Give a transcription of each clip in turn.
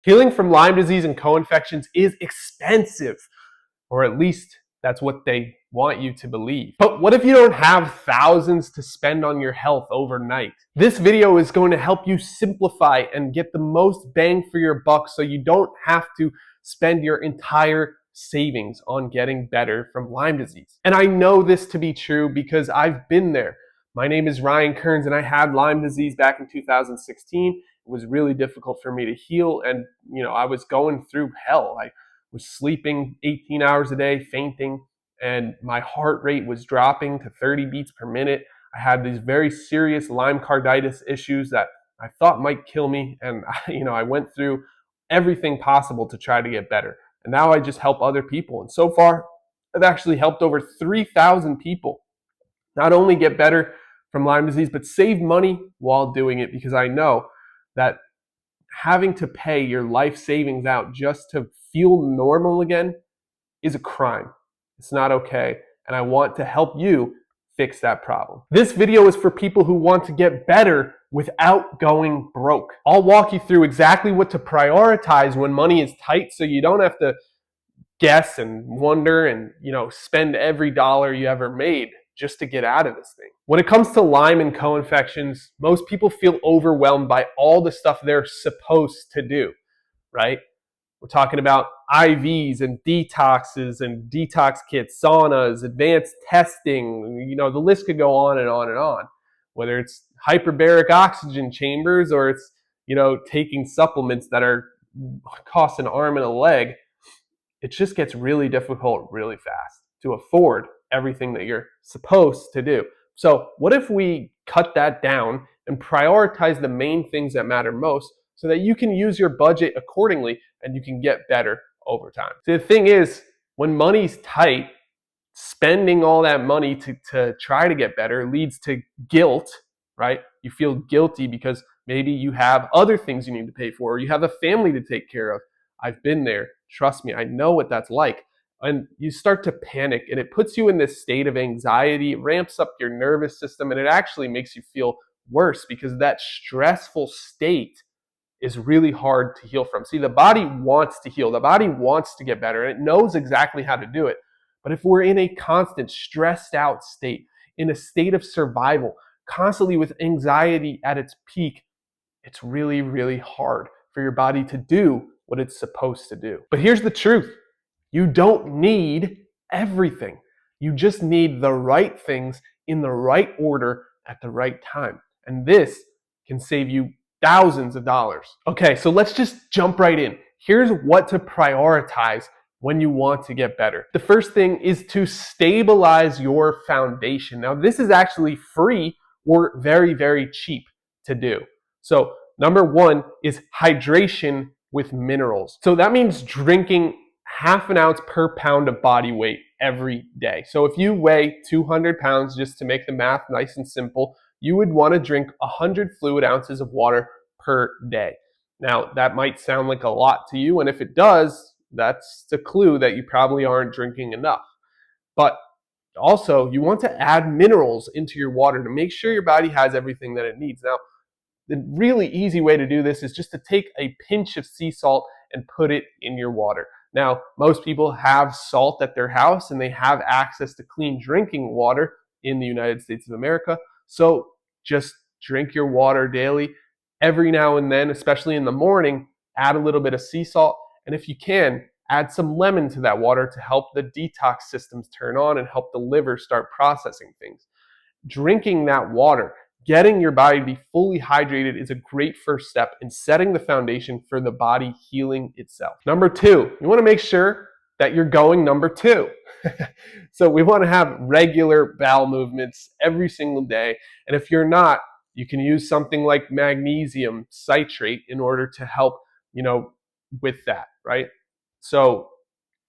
Healing from Lyme disease and co-infections is expensive, or at least that's what they want you to believe. But what if you don't have thousands to spend on your health overnight? This video is going to help you simplify and get the most bang for your buck so you don't have to spend your entire savings on getting better from Lyme disease. And I know this to be true because I've been there. My name is Ryan Kearns and I had Lyme disease back in 2016. It was really difficult for me to heal, and I was going through hell. I was sleeping 18 hours a day, fainting, and my heart rate was dropping to 30 beats per minute. I had these very serious Lyme carditis issues that I thought might kill me, and I went through everything possible to try to get better. And now I just help other people, and so far I've actually helped over 3,000 people not only get better from Lyme disease, but save money while doing it, because I know that having to pay your life savings out just to feel normal again is a crime. It's not okay, and I want to help you fix that problem. This video is for people who want to get better without going broke. I'll walk you through exactly what to prioritize when money is tight so you don't have to guess and wonder and spend every dollar you ever made just to get out of this thing. When it comes to Lyme and co-infections, most people feel overwhelmed by all the stuff they're supposed to do, right? We're talking about IVs and detoxes and detox kits, saunas, advanced testing. The list could go on and on and on. Whether it's hyperbaric oxygen chambers or it's, taking supplements that cost an arm and a leg, it just gets really difficult really fast to afford everything that you're supposed to do. So what if we cut that down and prioritize the main things that matter most so that you can use your budget accordingly and you can get better over time? So the thing is, when money's tight, spending all that money to try to get better leads to guilt, right? You feel guilty because maybe you have other things you need to pay for, or you have a family to take care of. I've been there. Trust me, I know what that's like. And you start to panic, and it puts you in this state of anxiety. It ramps up your nervous system, and it actually makes you feel worse because that stressful state is really hard to heal from. See, the body wants to heal. The body wants to get better, and it knows exactly how to do it. But if we're in a constant stressed out state, in a state of survival, constantly with anxiety at its peak, it's really, really hard for your body to do what it's supposed to do. But here's the truth. You don't need everything. You just need the right things in the right order at the right time. And this can save you thousands of dollars. Okay, so let's just jump right in. Here's what to prioritize when you want to get better. The first thing is to stabilize your foundation. Now, this is actually free or very, very cheap to do. So number one is hydration with minerals. So that means drinking half an ounce per pound of body weight every day. So if you weigh 200 pounds, just to make the math nice and simple, you would want to drink 100 fluid ounces of water per day. Now, that might sound like a lot to you, and if it does, that's a clue that you probably aren't drinking enough. But also, you want to add minerals into your water to make sure your body has everything that it needs. Now, the really easy way to do this is just to take a pinch of sea salt and put it in your water. Now, most people have salt at their house and they have access to clean drinking water in the United States of America. So just drink your water daily. Every now and then, especially in the morning, add a little bit of sea salt. And if you can, add some lemon to that water to help the detox systems turn on and help the liver start processing things. Drinking that water, getting your body to be fully hydrated, is a great first step in setting the foundation for the body healing itself. Number two, you want to make sure that you're going number two. So we want to have regular bowel movements every single day. And if you're not, you can use something like magnesium citrate in order to help, with that, right? So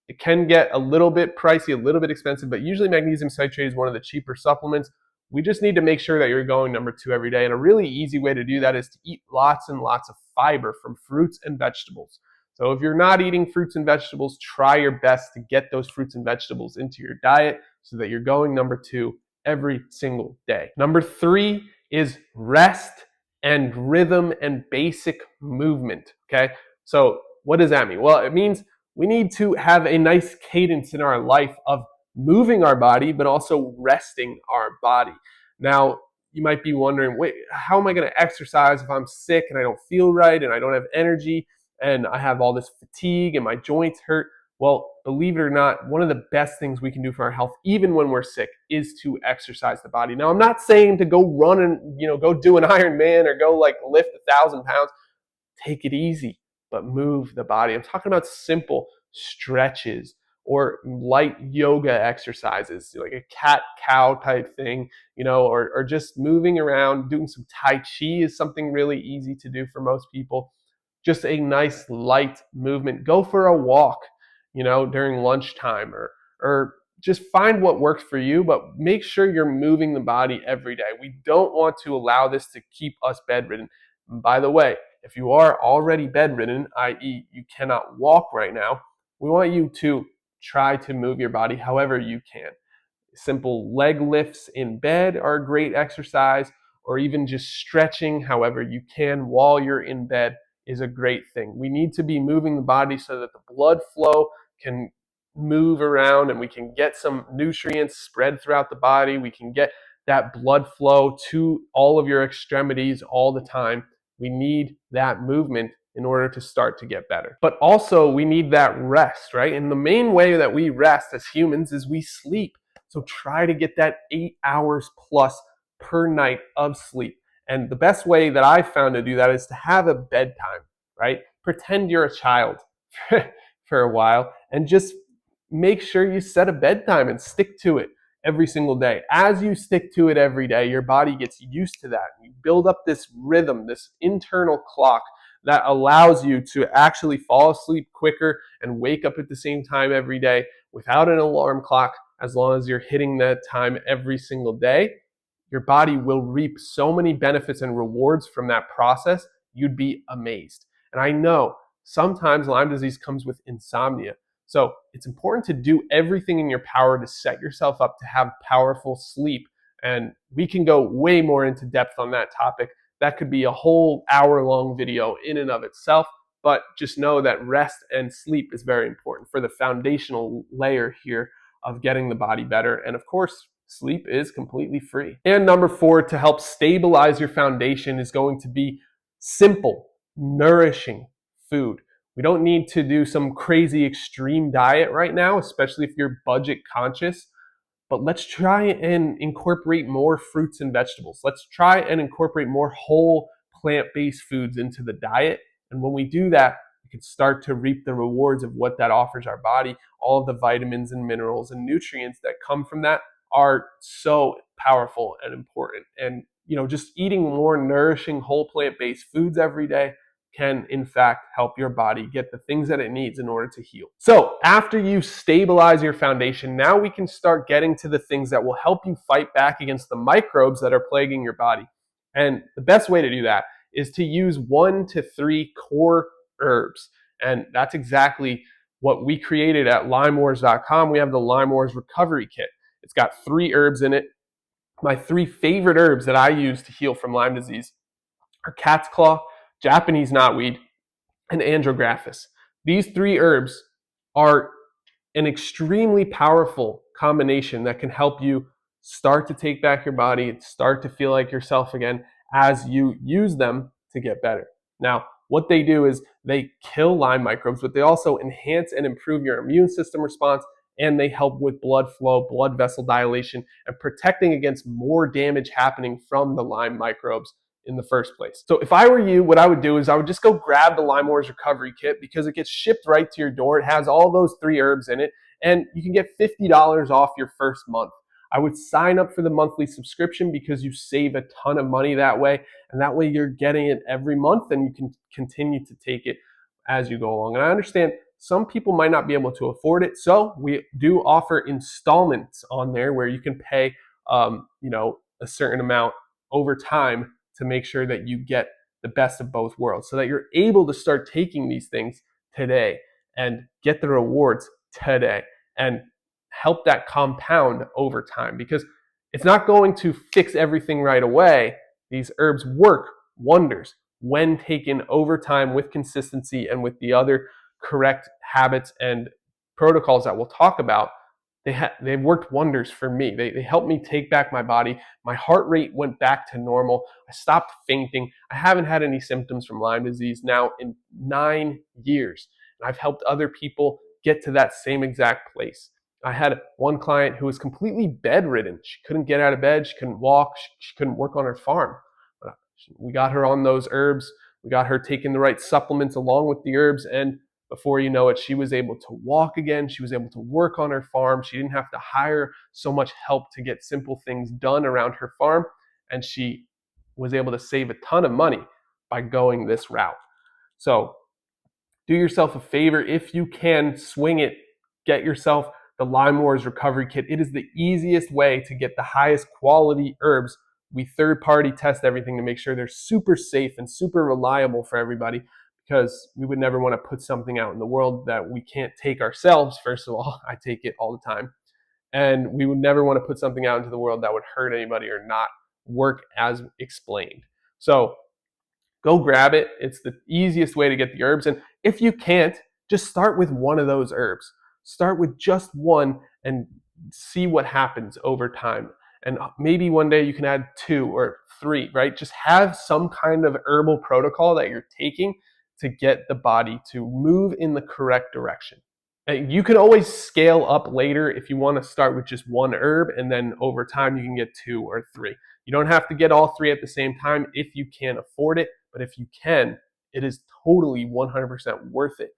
it can get a little bit pricey, a little bit expensive, but usually magnesium citrate is one of the cheaper supplements. We just need to make sure that you're going number two every day. And a really easy way to do that is to eat lots and lots of fiber from fruits and vegetables. So if you're not eating fruits and vegetables, try your best to get those fruits and vegetables into your diet so that you're going number two every single day. Number three is rest and rhythm and basic movement, okay? So what does that mean? Well, it means we need to have a nice cadence in our life of moving our body, but also resting our body. Now, you might be wondering, wait, how am I going to exercise if I'm sick and I don't feel right and I don't have energy and I have all this fatigue and my joints hurt? Well, believe it or not, one of the best things we can do for our health, even when we're sick, is to exercise the body. Now, I'm not saying to go run and go do an Ironman or go like lift 1,000 pounds. Take it easy, but move the body. I'm talking about simple stretches or light yoga exercises, like a cat cow type thing, or just moving around. Doing some Tai Chi is something really easy to do for most people. Just a nice light movement. Go for a walk, during lunchtime, or just find what works for you, but make sure you're moving the body every day. We don't want to allow this to keep us bedridden. And by the way, if you are already bedridden, i.e., you cannot walk right now, we want you to try to move your body however you can. Simple leg lifts in bed are a great exercise, or even just stretching however you can while you're in bed is a great thing. We need to be moving the body so that the blood flow can move around and we can get some nutrients spread throughout the body. We can get that blood flow to all of your extremities all the time. We need that movement in order to start to get better. But also we need that rest, right? And the main way that we rest as humans is we sleep. So try to get that 8 hours plus per night of sleep. And the best way that I've found to do that is to have a bedtime, right? Pretend you're a child for a while and just make sure you set a bedtime and stick to it every single day. As you stick to it every day, your body gets used to that. You build up this rhythm, this internal clock that allows you to actually fall asleep quicker and wake up at the same time every day without an alarm clock. As long as you're hitting that time every single day, your body will reap so many benefits and rewards from that process. You'd be amazed. And I know sometimes Lyme disease comes with insomnia. So it's important to do everything in your power to set yourself up to have powerful sleep. And we can go way more into depth on that topic. That could be a whole hour-long video in and of itself. But just know that rest and sleep is very important for the foundational layer here of getting the body better. And of course, sleep is completely free. And number 4, to help stabilize your foundation, is going to be simple, nourishing food. We don't need to do some crazy extreme diet right now, especially if you're budget conscious. But let's try and incorporate more fruits and vegetables. Let's try and incorporate more whole plant-based foods into the diet. And when we do that, we can start to reap the rewards of what that offers our body. All of the vitamins and minerals and nutrients that come from that are so powerful and important. And just eating more nourishing whole plant-based foods every day can in fact help your body get the things that it needs in order to heal. So after you stabilize your foundation, now we can start getting to the things that will help you fight back against the microbes that are plaguing your body. And the best way to do that is to use 1 to 3 core herbs. And that's exactly what we created at LymeWars.com. We have the Lyme Wars Recovery Kit. It's got 3 herbs in it. My 3 favorite herbs that I use to heal from Lyme disease are cat's claw, Japanese knotweed, and andrographis. These 3 herbs are an extremely powerful combination that can help you start to take back your body and start to feel like yourself again as you use them to get better. Now, what they do is they kill Lyme microbes, but they also enhance and improve your immune system response, and they help with blood flow, blood vessel dilation, and protecting against more damage happening from the Lyme microbes in the first place. So if I were you, what I would do is I would just go grab the Lyme Wars Recovery Kit, because it gets shipped right to your door. It has all those 3 herbs in it, and you can get $50 off your first month. I would sign up for the monthly subscription because you save a ton of money that way, and that way you're getting it every month and you can continue to take it as you go along. And I understand some people might not be able to afford it, so we do offer installments on there where you can pay a certain amount over time to make sure that you get the best of both worlds, so that you're able to start taking these things today and get the rewards today and help that compound over time, because it's not going to fix everything right away. These herbs work wonders, when taken over time with consistency and with the other correct habits and protocols that we'll talk about, they've worked wonders for me. They helped me take back my body. My heart rate went back to normal. I stopped fainting. I haven't had any symptoms from Lyme disease now in 9 years. And I've helped other people get to that same exact place. I had one client who was completely bedridden. She couldn't get out of bed. She couldn't walk. She couldn't work on her farm. We got her on those herbs. We got her taking the right supplements along with the herbs. And before you know it, she was able to walk again. She was able to work on her farm. She didn't have to hire so much help to get simple things done around her farm. And she was able to save a ton of money by going this route. So do yourself a favor. If you can, swing it. Get yourself the Lyme Wars Recovery Kit. It is the easiest way to get the highest quality herbs. We third-party test everything to make sure they're super safe and super reliable for everybody, because we would never want to put something out in the world that we can't take ourselves. First of all, I take it all the time. And we would never want to put something out into the world that would hurt anybody or not work as explained. So go grab it. It's the easiest way to get the herbs. And if you can't, just start with one of those herbs. Start with just one and see what happens over time. And maybe one day you can add 2 or 3, right? Just have some kind of herbal protocol that you're taking to get the body to move in the correct direction. And you can always scale up later if you want to start with just one herb, and then over time you can get 2 or 3. You don't have to get all 3 at the same time if you can't afford it, but if you can, it is totally 100% worth it.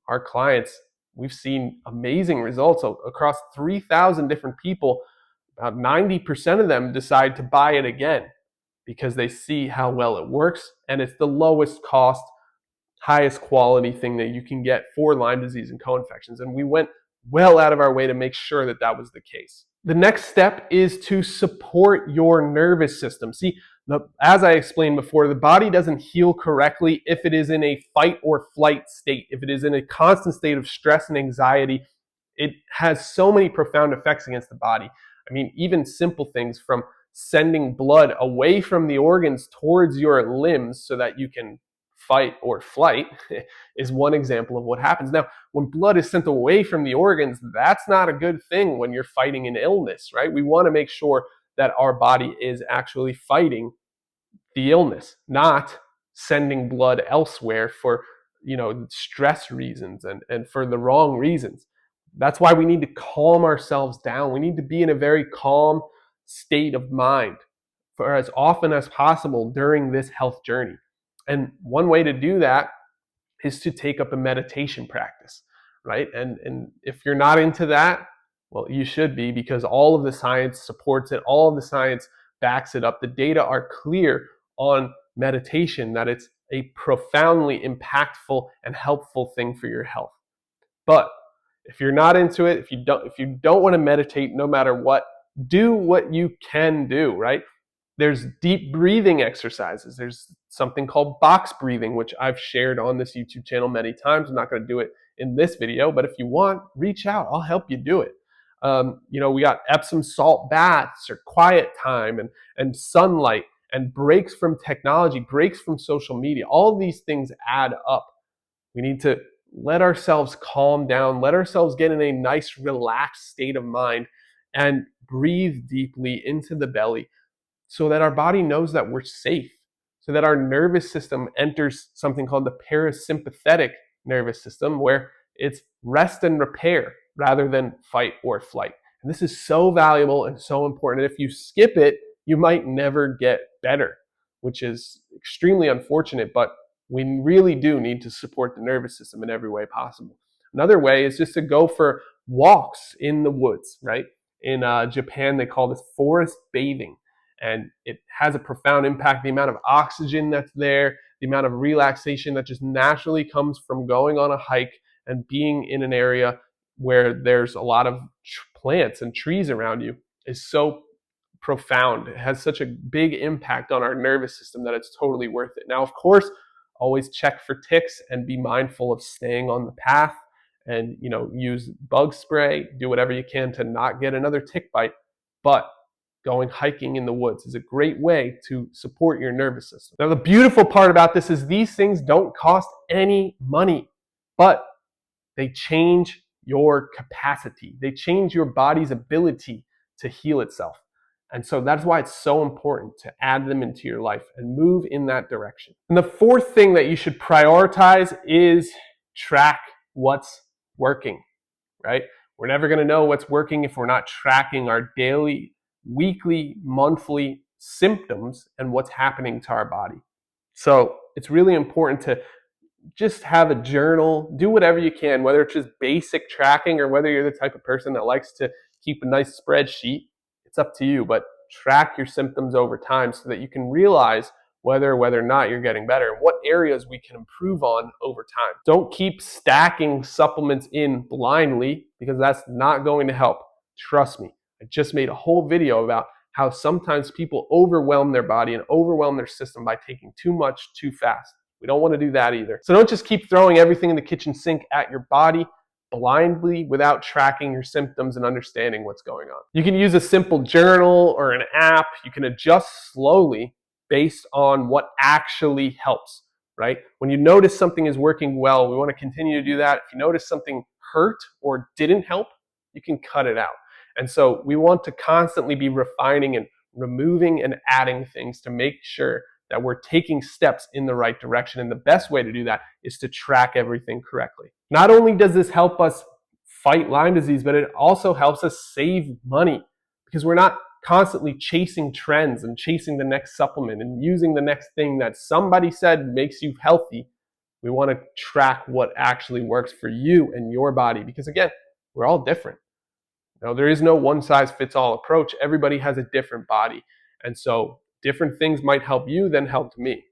Our clients, we've seen amazing results across 3,000 different people. About 90% of them decide to buy it again because they see how well it works, and it's the lowest cost, highest quality thing that you can get for Lyme disease and co-infections. And we went well out of our way to make sure that that was the case. The next step is to support your nervous system. See, as I explained before, the body doesn't heal correctly if it is in a fight or flight state. If it is in a constant state of stress and anxiety, it has so many profound effects against the body. I mean, even simple things from sending blood away from the organs towards your limbs so that you can fight or flight is one example of what happens. Now, when blood is sent away from the organs, that's not a good thing when you're fighting an illness, right? We want to make sure that our body is actually fighting the illness, not sending blood elsewhere for, stress reasons and for the wrong reasons. That's why we need to calm ourselves down. We need to be in a very calm state of mind for as often as possible during this health journey. And one way to do that is to take up a meditation practice, right? And if you're not into that, well, you should be, because all of the science supports it. All of the science backs it up. The data are clear on meditation, that it's a profoundly impactful and helpful thing for your health. But if you're not into it, if you don't want to meditate no matter what, do what you can do, right? There's deep breathing exercises. There's something called box breathing, which I've shared on this YouTube channel many times. I'm not going to do it in this video, but if you want, reach out. I'll help you do it. We got Epsom salt baths or quiet time and sunlight and breaks from technology, breaks from social media. All these things add up. We need to let ourselves calm down, let ourselves get in a nice, relaxed state of mind, and breathe deeply into the belly so that our body knows that we're safe, so that our nervous system enters something called the parasympathetic nervous system, where it's rest and repair rather than fight or flight. And this is so valuable and so important. If you skip it, you might never get better, which is extremely unfortunate, but we really do need to support the nervous system in every way possible. Another way is just to go for walks in the woods, right? In Japan, they call this forest bathing. And it has a profound impact. The amount of oxygen that's there, the amount of relaxation that just naturally comes from going on a hike and being in an area where there's a lot of plants and trees around you is so profound. It has such a big impact on our nervous system that it's totally worth it. Now, of course, always check for ticks and be mindful of staying on the path, and use bug spray, do whatever you can to not get another tick bite. But going hiking in the woods is a great way to support your nervous system. Now, the beautiful part about this is these things don't cost any money, but they change your capacity. They change your body's ability to heal itself. And so that's why it's so important to add them into your life and move in that direction. And the fourth thing that you should prioritize is track what's working, right? We're never going to know what's working if we're not tracking our daily, weekly, monthly symptoms and what's happening to our body. So it's really important to just have a journal, do whatever you can, whether it's just basic tracking or whether you're the type of person that likes to keep a nice spreadsheet. It's up to you, but track your symptoms over time so that you can realize whether or not you're getting better and what areas we can improve on over time. Don't keep stacking supplements in blindly because that's not going to help. Trust me. I just made a whole video about how sometimes people overwhelm their body and overwhelm their system by taking too much too fast. We don't want to do that either. So don't just keep throwing everything in the kitchen sink at your body blindly without tracking your symptoms and understanding what's going on. You can use a simple journal or an app. You can adjust slowly based on what actually helps, right? When you notice something is working well, we want to continue to do that. If you notice something hurt or didn't help, you can cut it out. And so we want to constantly be refining and removing and adding things to make sure that we're taking steps in the right direction. And the best way to do that is to track everything correctly. Not only does this help us fight Lyme disease, but it also helps us save money because we're not constantly chasing trends and chasing the next supplement and using the next thing that somebody said makes you healthy. We want to track what actually works for you and your body because, again, we're all different. Now, there is no one-size-fits-all approach. Everybody has a different body. And so different things might help you than helped me.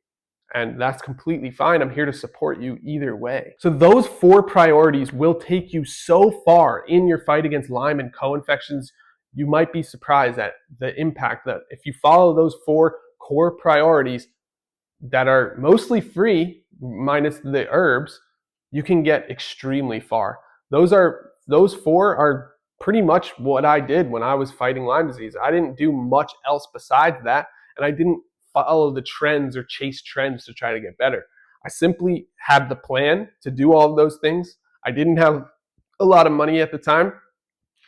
And that's completely fine. I'm here to support you either way. So those 4 priorities will take you so far in your fight against Lyme and co-infections. You might be surprised at the impact that if you follow those 4 core priorities that are mostly free, minus the herbs, you can get extremely far. Those 4 are pretty much what I did when I was fighting Lyme disease. I didn't do much else besides that. And I didn't follow the trends or chase trends to try to get better. I simply had the plan to do all of those things. I didn't have a lot of money at the time,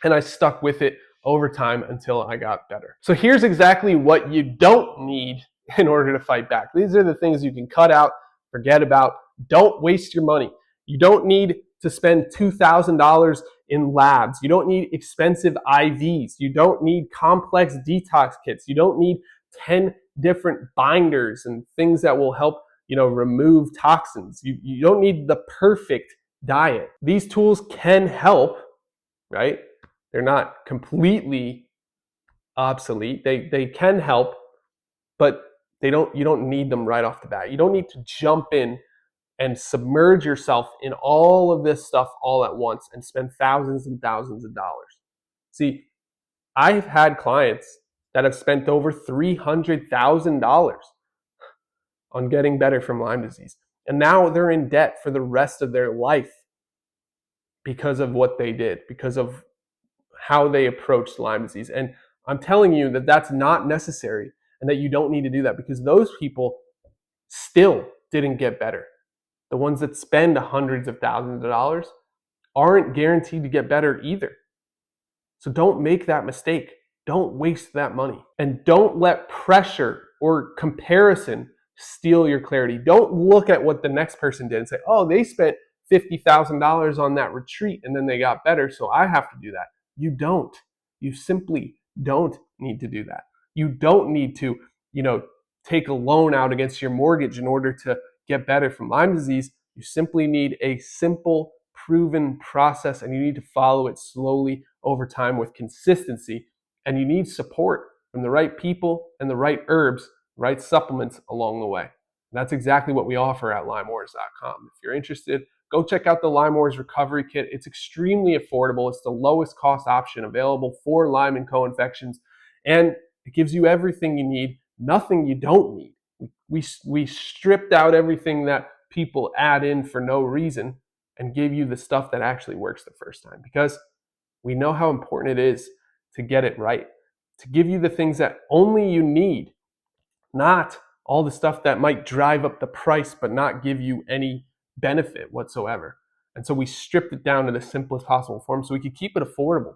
and I stuck with it over time until I got better. So here's exactly what you don't need in order to fight back. These are the things you can cut out, forget about. Don't waste your money. You don't need to spend $2,000 in labs. You don't need expensive IVs. You don't need complex detox kits. You don't need 10 different binders and things that will help, remove toxins. You don't need the perfect diet. These tools can help, right? They're not completely obsolete. They can help, but you don't need them right off the bat. You don't need to jump in and submerge yourself in all of this stuff all at once and spend thousands and thousands of dollars. See, I've had clients that have spent over $300,000 on getting better from Lyme disease. And now they're in debt for the rest of their life because of what they did, because of how they approached Lyme disease. And I'm telling you that that's not necessary and that you don't need to do that because those people still didn't get better. The ones that spend hundreds of thousands of dollars aren't guaranteed to get better either. So don't make that mistake. Don't waste that money. And don't let pressure or comparison steal your clarity. Don't look at what the next person did and say, oh, they spent $50,000 on that retreat and then they got better, so I have to do that. You don't. You simply don't need to do that. You don't need to, take a loan out against your mortgage in order to get better from Lyme disease. You simply need a simple, proven process, and you need to follow it slowly over time with consistency. And you need support from the right people and the right herbs, right supplements along the way. And that's exactly what we offer at LymeWars.com. If you're interested, go check out the Lyme Wars Recovery Kit. It's extremely affordable. It's the lowest cost option available for Lyme and co-infections. And it gives you everything you need, nothing you don't need. We stripped out everything that people add in for no reason and gave you the stuff that actually works the first time, because we know how important it is to get it right, to give you the things that only you need, not all the stuff that might drive up the price but not give you any benefit whatsoever. And so we stripped it down to the simplest possible form so we could keep it affordable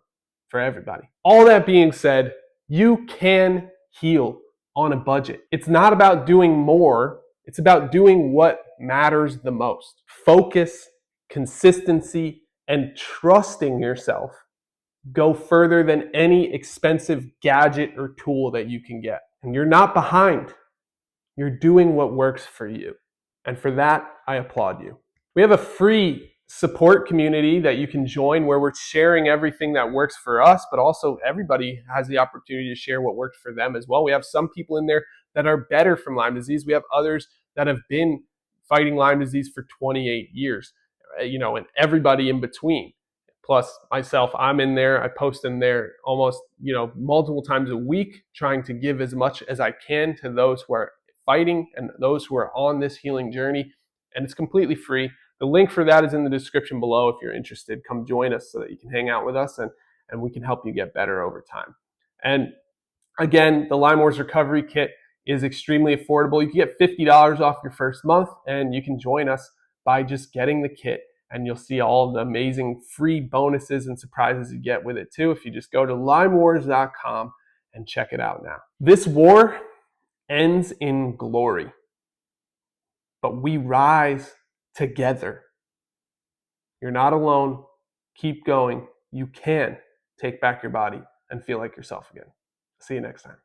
for everybody. All that being said, you can heal on a budget. It's not about doing more, it's about doing what matters the most. Focus, consistency, and trusting yourself go further than any expensive gadget or tool that you can get. And you're not behind. You're doing what works for you. And for that, I applaud you. We have a free support community that you can join where we're sharing everything that works for us, but also everybody has the opportunity to share what worked for them as well. We have some people in there that are better from Lyme disease. We have others that have been fighting Lyme disease for 28 years, and everybody in between. Plus myself, I'm in there. I post in there almost, multiple times a week, trying to give as much as I can to those who are fighting and those who are on this healing journey. And it's completely free. The link for that is in the description below. If you're interested, come join us so that you can hang out with us and we can help you get better over time. And again, the Lyme Wars Recovery Kit is extremely affordable. You can get $50 off your first month, and you can join us by just getting the kit. And you'll see all the amazing free bonuses and surprises you get with it too if you just go to lymewars.com and check it out now. This war ends in glory, but we rise together. You're not alone. Keep going. You can take back your body and feel like yourself again. See you next time.